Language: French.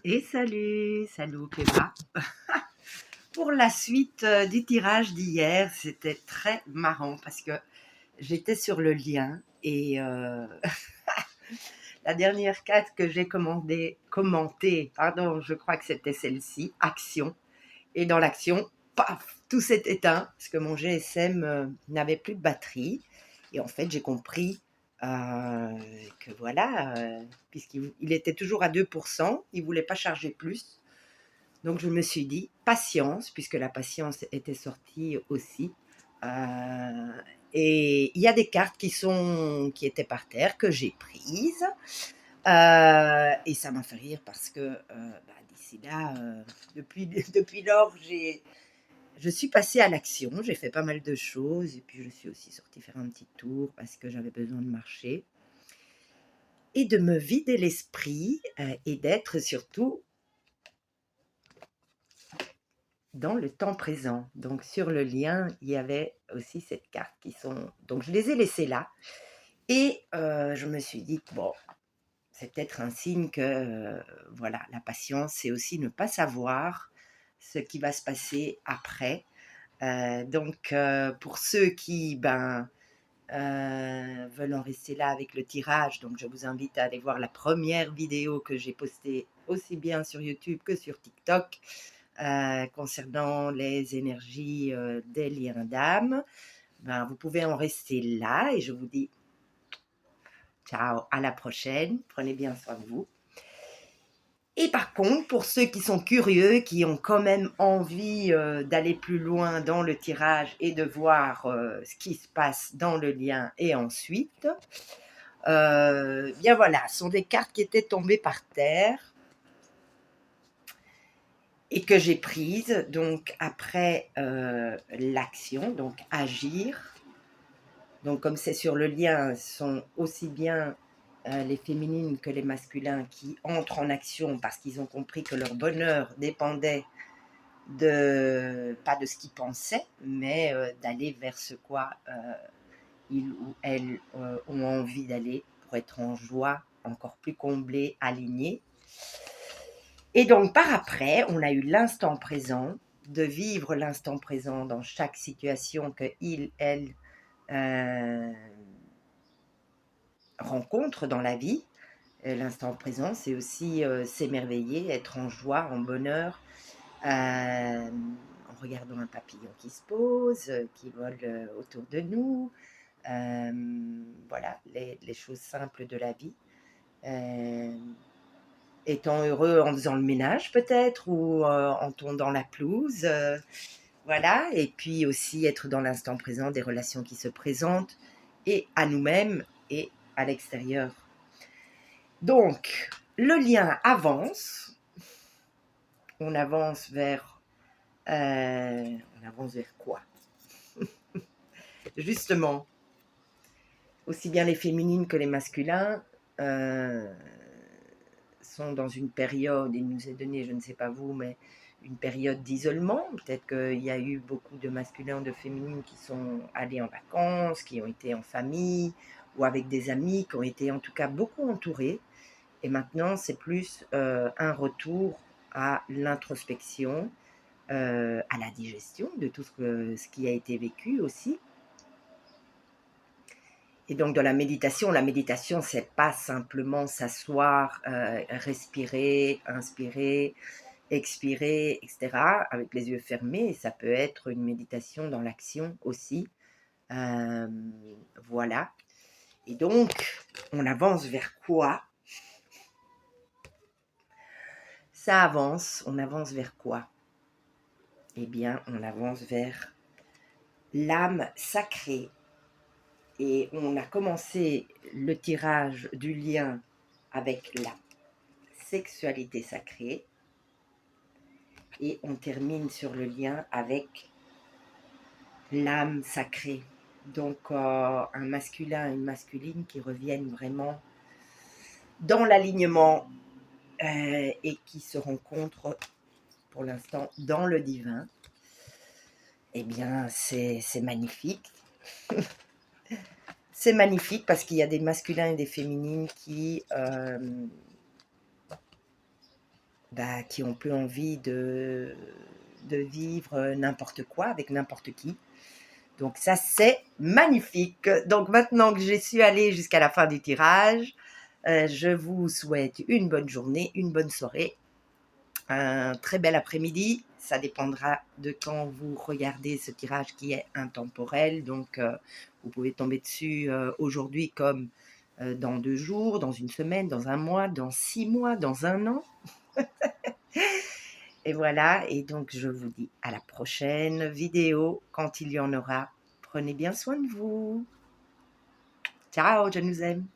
Et salut Clément. Pour la suite du tirage d'hier, c'était très marrant parce que j'étais sur le lien et la dernière carte que j'ai commentée, pardon, je crois que c'était celle-ci, action. Et dans l'action, paf, tout s'est éteint parce que mon GSM n'avait plus de batterie. Et en fait, j'ai compris que voilà, puisqu'il était toujours à 2%, il ne voulait pas charger plus. Donc je me suis dit, patience, puisque la patience était sortie aussi. Euh, et il y a des cartes qui étaient par terre, que j'ai prises. Et ça m'a fait rire parce que d'ici là, depuis lors, je suis passée à l'action. J'ai fait pas mal de choses. Et puis je suis aussi sortie faire un petit tour parce que j'avais besoin de marcher. Et de me vider l'esprit et d'être surtout dans le temps présent. Donc sur le lien, il y avait aussi cette carte qui sont... Donc je les ai laissées là. Et je me suis dit, bon, c'est peut-être un signe que, voilà, la patience, c'est aussi ne pas savoir ce qui va se passer après. Donc pour ceux qui veulent en rester là avec le tirage, donc je vous invite à aller voir la première vidéo que j'ai postée aussi bien sur YouTube que sur TikTok. Concernant les énergies des liens d'âme, vous pouvez en rester là et je vous dis ciao, à la prochaine, prenez bien soin de vous. Et par contre, pour ceux qui sont curieux, qui ont quand même envie d'aller plus loin dans le tirage et de voir ce qui se passe dans le lien et ensuite, bien voilà, ce sont des cartes qui étaient tombées par terre et que j'ai prise donc après l'action, donc agir. Donc comme c'est sur le lien, ce sont aussi bien les féminines que les masculins qui entrent en action parce qu'ils ont compris que leur bonheur dépendait pas de ce qu'ils pensaient, mais d'aller vers ce quoi ils ou elles ont envie d'aller pour être en joie, encore plus comblés, alignés. Et donc, par après, on a eu l'instant présent, de vivre l'instant présent dans chaque situation que elle rencontre dans la vie. L'instant présent, c'est aussi s'émerveiller, être en joie, en bonheur, en regardant un papillon qui se pose, qui vole autour de nous. Voilà, les choses simples de la vie. Étant heureux en faisant le ménage peut-être ou en tondant la pelouse, voilà, et puis aussi être dans l'instant présent des relations qui se présentent et à nous-mêmes et à l'extérieur. Donc, le lien avance, on avance vers quoi? Justement, aussi bien les féminines que les masculins sont dans une période, il nous est donné, je ne sais pas vous, mais une période d'isolement. Peut-être qu'il y a eu beaucoup de masculins, de féminines qui sont allés en vacances, qui ont été en famille ou avec des amis, qui ont été en tout cas beaucoup entourés. Et maintenant, c'est plus un retour à l'introspection, à la digestion de tout ce qui a été vécu aussi. Et donc, dans la méditation, c'est pas simplement s'asseoir, respirer, inspirer, expirer, etc., avec les yeux fermés. Ça peut être une méditation dans l'action aussi. Voilà. Et donc, on avance vers quoi? Ça avance. On avance vers quoi? Eh bien, on avance vers l'âme sacrée. Et on a commencé le tirage du lien avec la sexualité sacrée. Et on termine sur le lien avec l'âme sacrée. Donc un masculin et une masculine qui reviennent vraiment dans l'alignement et qui se rencontrent pour l'instant dans le divin. Eh bien, c'est magnifique. C'est magnifique parce qu'il y a des masculins et des féminines qui qui ont plus envie de vivre n'importe quoi avec n'importe qui. Donc ça, c'est magnifique. Donc maintenant que je suis allée jusqu'à la fin du tirage, je vous souhaite une bonne journée, une bonne soirée, un très bel après-midi. Ça dépendra de quand vous regardez ce tirage qui est intemporel. Donc vous pouvez tomber dessus aujourd'hui comme dans 2 jours, dans une semaine, dans un mois, dans 6 mois, dans un an. Et voilà, et donc je vous dis à la prochaine vidéo quand il y en aura. Prenez bien soin de vous. Ciao, je nous aime.